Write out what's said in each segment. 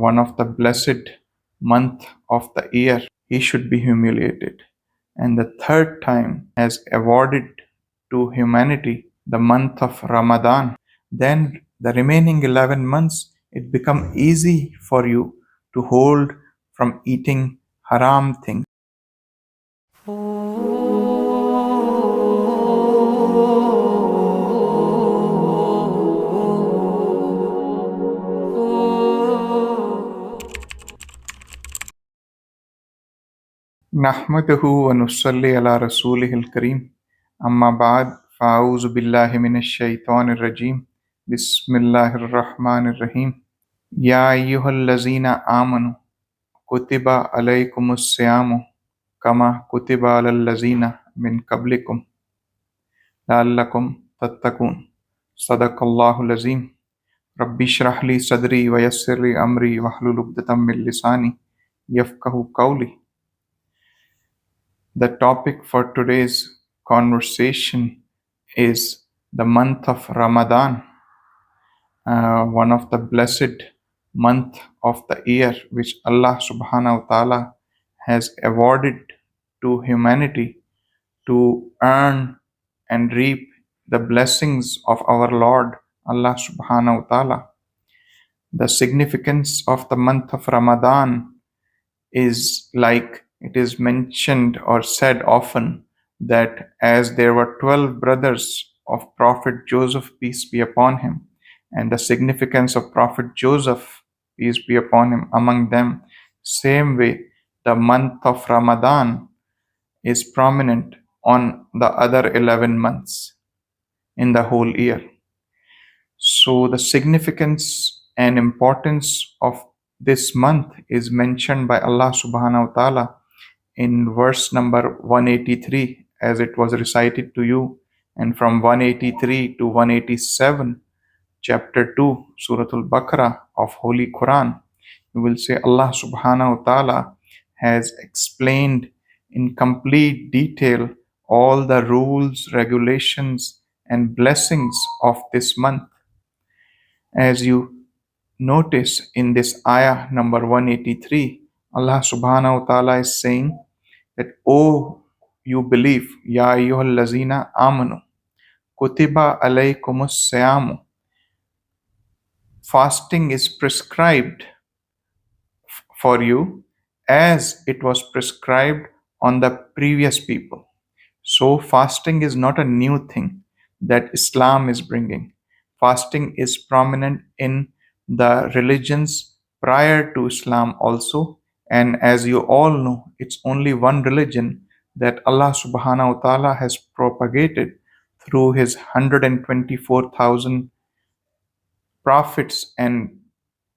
one of the blessed month of the year, he should be humiliated. And the third time has awarded to humanity the month of Ramadan. Then the remaining 11 months, it become easy for you to hold from eating haram things. नहमदहु व नुसल्ली अला रसूलिहिल करीम अम्मा बाद फ़ाऊज़ु बिल्लाहि मिनश शैतानिर रजीम बिस्मिल्लाहिर रहमानिर रहीम या अय्युहल्लज़ीना आमनु कुतिबा अलैकुमुस सियामु कमा कुतिबा अलल लज़ीना मिन क़ब्लिकुम लअल्लकुम तत्तकून सदक़ल्लाहुल अज़ीम rabbi इश्रह ली सदरी व यस्सिर ली अमरी वहलुल उक़दतम मिन लिसानी यफ़क़हू क़ौली. The topic for today's conversation is the month of Ramadan, one of the blessed month of the year which Allah subhanahu wa ta'ala has awarded to humanity to earn and reap the blessings of our Lord Allah subhanahu wa ta'ala. The significance of the month of Ramadan is like it is mentioned or said often that as there were 12 brothers of Prophet Joseph, peace be upon him, and the significance of Prophet Joseph, peace be upon him, among them, same way the month of Ramadan is prominent on the other 11 months in the whole year. So the significance and importance of this month is mentioned by Allah subhanahu wa ta'ala in verse number 183 as it was recited to you, and from 183 to 187, chapter 2, Surah Al-Baqarah of Holy Quran, you will say Allah subhanahu wa ta'ala has explained in complete detail all the rules, regulations and blessings of this month. As you notice in this ayah number 183, Allah subhanahu wa ta'ala is saying that, "O you believe, Ya ayyuhal lazina amanu, kutiba alaykumus siyamu." Fasting is prescribed for you as it was prescribed on the previous people. So fasting is not a new thing that Islam is bringing. Fasting is prominent in the religions prior to Islam also. And as you all know, it's only one religion that Allah subhanahu wa ta'ala has propagated through his 124,000 prophets, and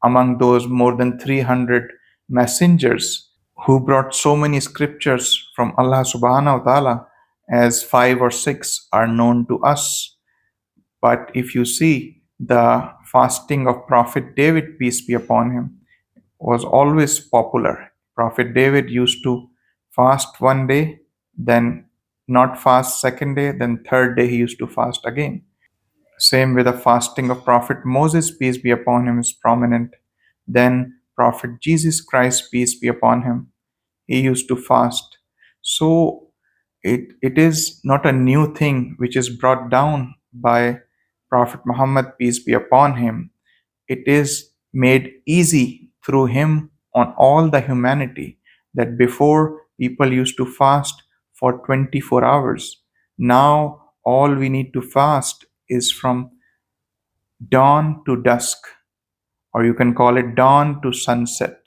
among those more than 300 messengers who brought so many scriptures from Allah subhanahu wa ta'ala, as 5 or 6 are known to us. But if you see, the fasting of Prophet David, peace be upon him, was always popular. Prophet David used to fast one day, then not fast second day, then third day he used to fast again. Same with the fasting of Prophet Moses, peace be upon him, is prominent. Then Prophet Jesus Christ, peace be upon him, he used to fast. So it is not a new thing which is brought down by Prophet Muhammad, peace be upon him. It is made easy through him on all the humanity, that before people used to fast for 24 hours. Now all we need to fast is from dawn to dusk, or you can call it dawn to sunset.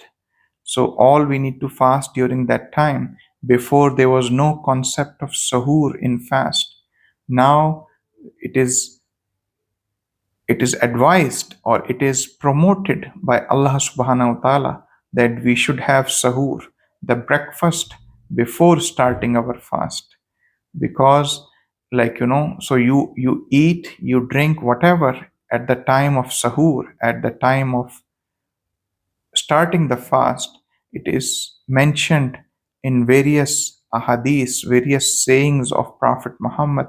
So all we need to fast during that time. Before there was no concept of sahur in fast. Now it is advised or it is promoted by Allah subhanahu wa ta'ala that we should have sahur, the breakfast, before starting our fast. Because so you eat, you drink whatever at the time of sahur, at the time of starting the fast. It is mentioned in various ahadith, various sayings of Prophet Muhammad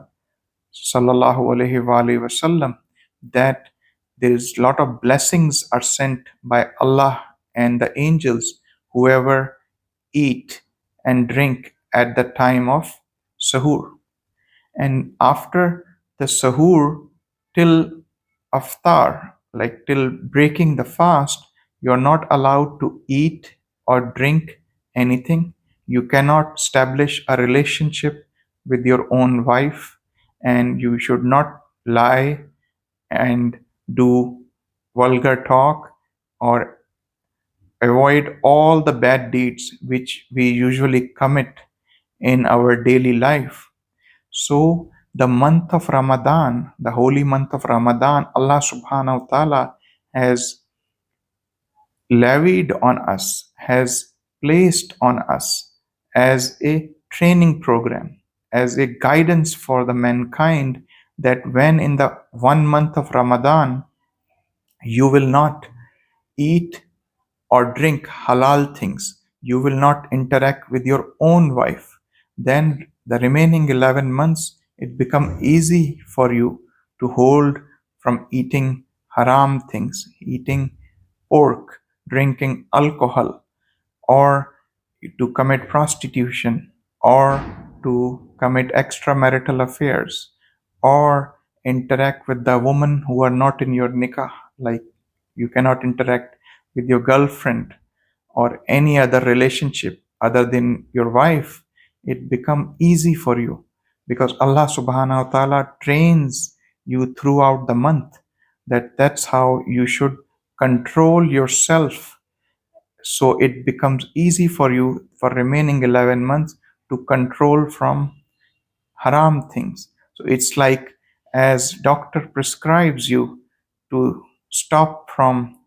sallallahu alaihi wasallam, that there is a lot of blessings are sent by Allah and the angels, whoever eat and drink at the time of sahur. And after the sahur till aftar, like till breaking the fast, you're not allowed to eat or drink anything. You cannot establish a relationship with your own wife, and you should not lie and do vulgar talk or avoid all the bad deeds which we usually commit in our daily life. So, the month of Ramadan, the holy month of Ramadan, Allah subhanahu wa ta'ala has levied on us, has placed on us as a training program, as a guidance for the mankind, that when in the 1 month of Ramadan you will not eat or drink halal things, you will not interact with your own wife, then the remaining 11 months it become easy for you to hold from eating haram things, eating pork, drinking alcohol, or to commit prostitution, or to commit extramarital affairs, or interact with the woman who are not in your nikah, like you cannot interact with your girlfriend or any other relationship other than your wife. It become easy for you because Allah subhanahu wa ta'ala trains you throughout the month, that that's how you should control yourself. So it becomes easy for you for remaining 11 months to control from haram things. So it's like as doctor prescribes you to stop from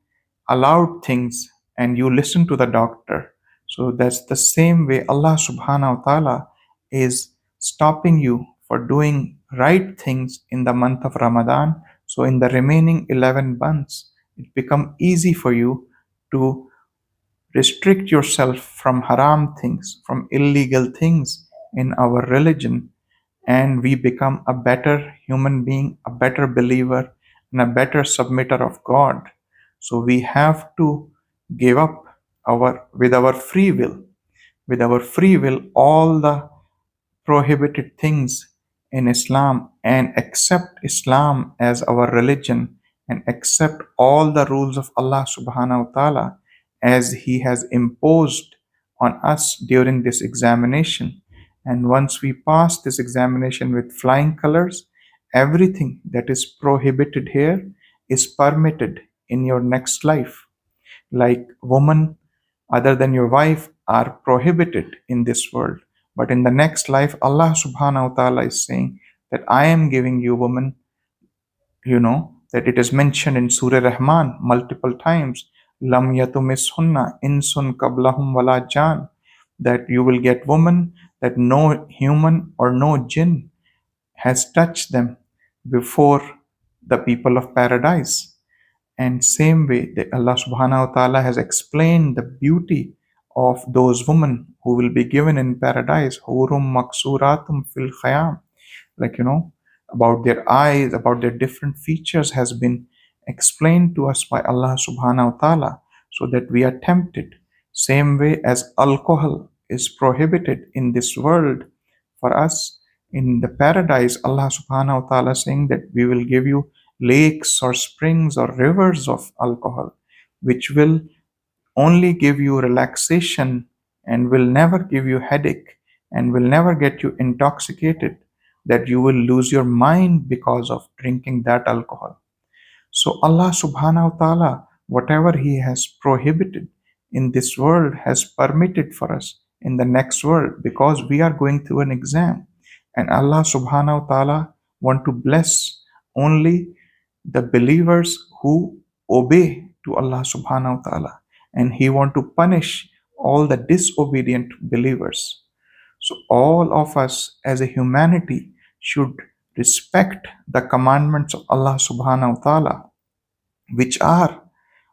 allowed things and you listen to the doctor. So that's the same way Allah subhanahu wa ta'ala is stopping you for doing right things in the month of Ramadan. So in the remaining 11 months, it become easy for you to restrict yourself from haram things, from illegal things in our religion, and we become a better human being, a better believer, and a better submitter of God. So we have to give up with our free will, all the prohibited things in Islam and accept Islam as our religion and accept all the rules of Allah subhanahu wa ta'ala as He has imposed on us during this examination. And once we pass this examination with flying colors, everything that is prohibited here is permitted in your next life. Like women other than your wife are prohibited in this world. But in the next life, Allah subhanahu wa ta'ala is saying that I am giving you women, that it is mentioned in Surah Rahman multiple times, Lam yatumishunna insun qablahum wala jan, that you will get women that no human or no jinn has touched them before the people of paradise. And same way that Allah subhanahu wa ta'ala has explained the beauty of those women who will be given in paradise, hurum maksuratum fil khayam, like about their eyes, about their different features has been explained to us by Allah subhanahu wa ta'ala, so that we are tempted. Same way as alcohol is prohibited in this world for us, in the paradise Allah subhanahu wa ta'ala saying that we will give you lakes or springs or rivers of alcohol, which will only give you relaxation and will never give you headache and will never get you intoxicated, that you will lose your mind because of drinking that alcohol. So Allah subhanahu wa ta'ala, whatever He has prohibited in this world has permitted for us in the next world, because we are going through an exam. And Allah subhanahu wa ta'ala want to bless only the believers who obey to Allah subhanahu wa ta'ala, and He want to punish all the disobedient believers. So all of us as a humanity should respect the commandments of Allah subhanahu wa ta'ala, which are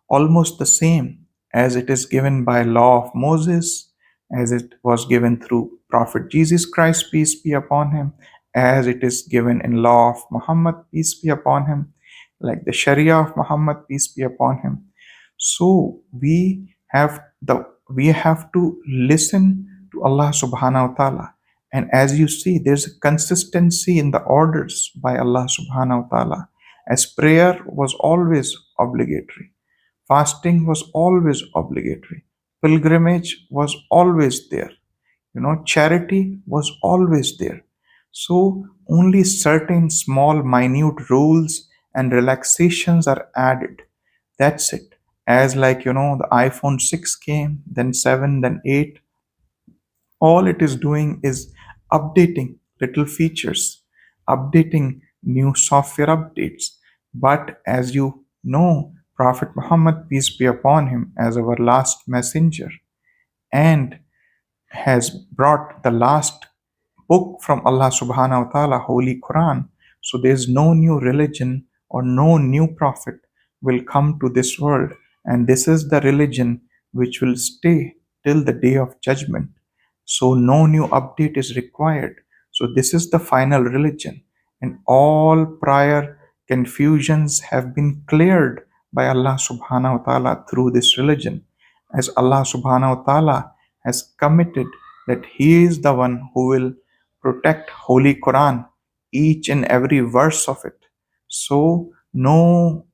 almost the same as it is given by law of Moses, as it was given through Prophet Jesus Christ, peace be upon him, as it is given in law of Muhammad, peace be upon him, like the Sharia of Muhammad, peace be upon him. So we have the we have to listen to Allah subhanahu wa ta'ala. And as you see, there's a consistency in the orders by Allah subhanahu wa ta'ala. As prayer was always obligatory, fasting was always obligatory, pilgrimage was always there, charity was always there. So only certain small minute rules and relaxations are added. That's it. As like the iPhone 6 came, then 7, then 8, all it is doing is updating little features, updating new software updates. But as you know, Prophet Muhammad, peace be upon him, as our last messenger, and has brought the last book from Allah subhanahu wa ta'ala, Holy Quran. So there's no new religion or no new prophet will come to this world. And this is the religion which will stay till the day of judgment. So no new update is required. So this is the final religion. And all prior confusions have been cleared by Allah subhanahu wa ta'ala through this religion. As Allah subhanahu wa ta'ala has committed that He is the one who will protect Holy Quran, each and every verse of it. So no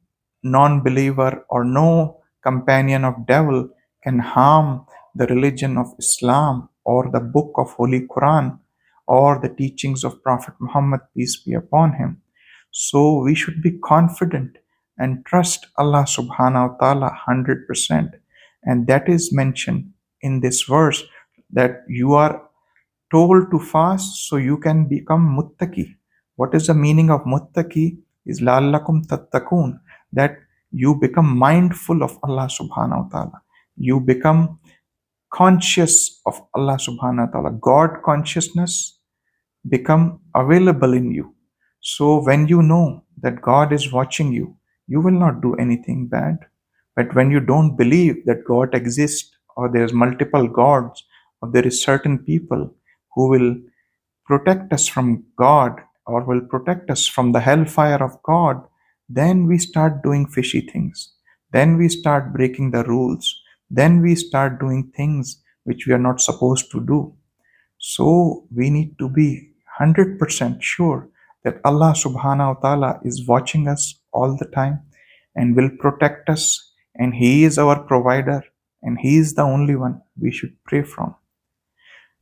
non-believer or no companion of devil can harm the religion of Islam or the book of Holy Quran or the teachings of Prophet Muhammad, peace be upon him. So we should be confident and trust Allah subhanahu wa ta'ala 100%. And that is mentioned in this verse, that you are told to fast so you can become muttaqi. What is the meaning of muttaqi? Is la'allakum tattakun, that you become mindful of Allah subhanahu wa ta'ala. You become conscious of Allah subhanahu wa ta'ala. God consciousness become available in you. So when you know that God is watching you, you will not do anything bad. But when you don't believe that God exists, or there's multiple gods, or there is certain people who will protect us from God or will protect us from the hellfire of God, then we start doing fishy things. Then we start breaking the rules. Then we start doing things which we are not supposed to do. So we need to be 100% sure that Allah subhanahu wa ta'ala is watching us all the time and will protect us, and He is our provider, and He is the only one we should pray from.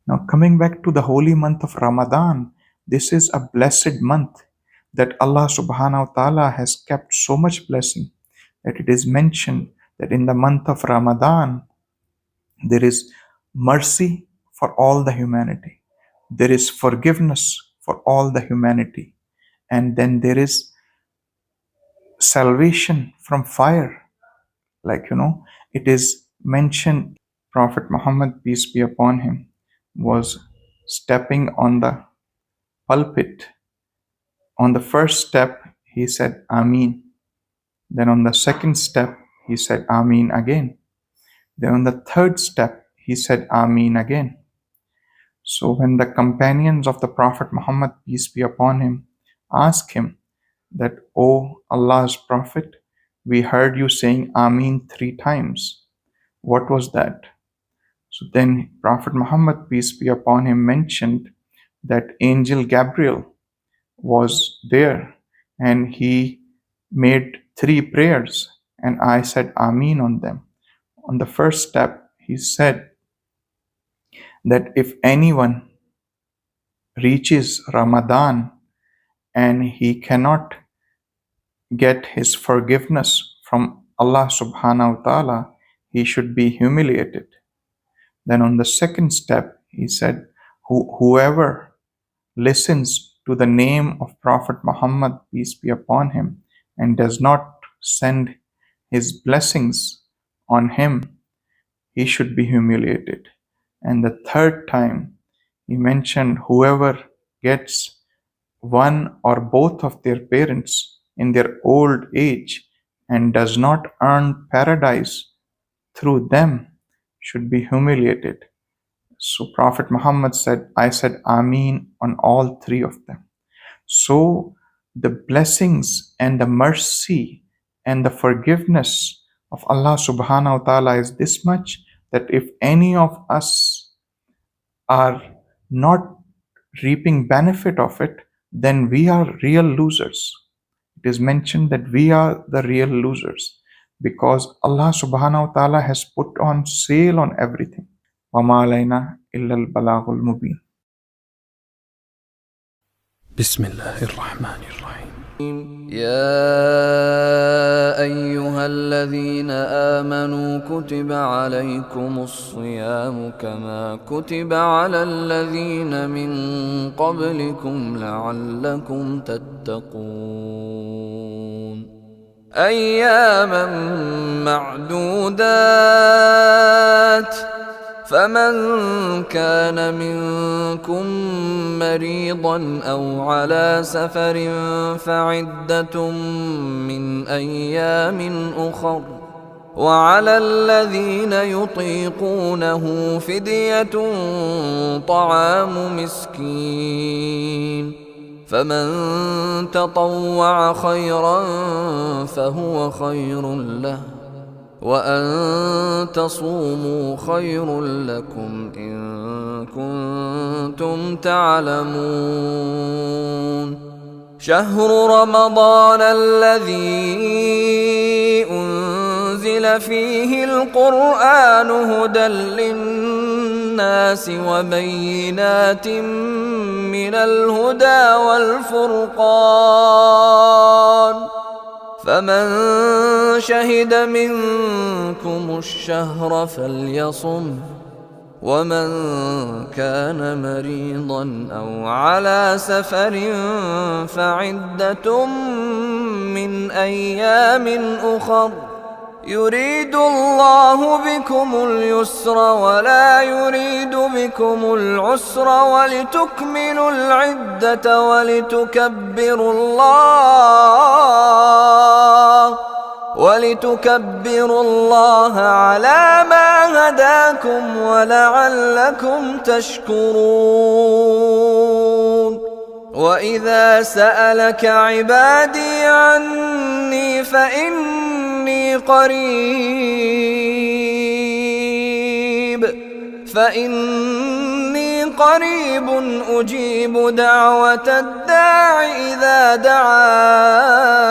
Now, coming back to the holy month of Ramadan, this is a blessed month that Allah subhanahu wa ta'ala has kept so much blessing that it is mentioned that in the month of Ramadan there is mercy for all the humanity, there is forgiveness for all the humanity, and then there is salvation from fire. Like, it is mentioned Prophet Muhammad, peace be upon him, was stepping on the pulpit. On the first step, he said, Ameen. Then on the second step, he said, Ameen again. Then on the third step, he said, Ameen again. So when the companions of the Prophet Muhammad, peace be upon him, asked him that, O Allah's Prophet, we heard you saying Ameen 3 times. What was that? So then Prophet Muhammad, peace be upon him, mentioned that Angel Gabriel was there and he made 3 prayers and I said Ameen on them. On the first step, he said that if anyone reaches Ramadan and he cannot get his forgiveness from Allah subhanahu wa ta'ala, he should be humiliated. Then on the second step, he said, whoever listens to the name of Prophet Muhammad, peace be upon him, and does not send his blessings on him, he should be humiliated. And the third time, he mentioned whoever gets one or both of their parents in their old age and does not earn paradise through them should be humiliated. So Prophet Muhammad said, I said Ameen on all 3 of them. So the blessings and the mercy and the forgiveness of Allah subhanahu wa ta'ala is this much, that if any of us are not reaping benefit of it, then we are real losers. It is mentioned that we are the real losers because Allah subhanahu wa ta'ala has put on sale on everything. وَمَا عَلَيْنَا إِلَّا الْبَلَاغُ الْمُبِينُ. بسم الله الرحمن الرحيم. يا أيها الذين آمنوا كتب عليكم الصيام كما كتب على الذين من قبلكم لعلكم تتقون أياما معدودات فمن كان منكم مريضا أو على سفر فعدة من أيام أخر وعلى الذين يطيقونه فدية طعام مسكين فمن تطوع خيرا فهو خير له وأن تصوموا خير لكم إن كنتم تعلمون شهر رمضان الذي أنزل فيه القرآن هدى للناس وبينات من الهدى والفرقان فمن شهد منكم الشهر فليصم ومن كان مريضا أو على سفر فعدة من أيام أخر يريد الله بكم اليسر ولا يريد بكم العسر ولتكبروا الله على ما هداكم ولعلكم تشكرون وإذا سألك عبادي عني فإني قريب أجيب دعوة الداع إذا دعان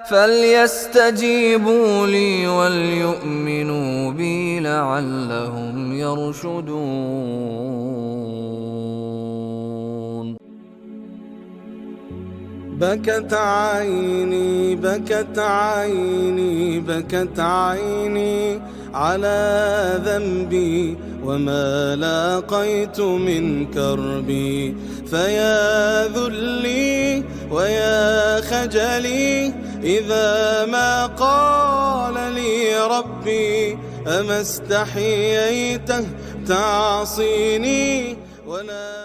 فليستجيبوا لي وليؤمنوا بي لعلهم يرشدون بكت عيني بكت عيني بكت عيني على ذنبي وما لاقيت من كربي فيا ذلي ويا خجلي إذا ما قال لي ربي أما استحييته تعصيني ولا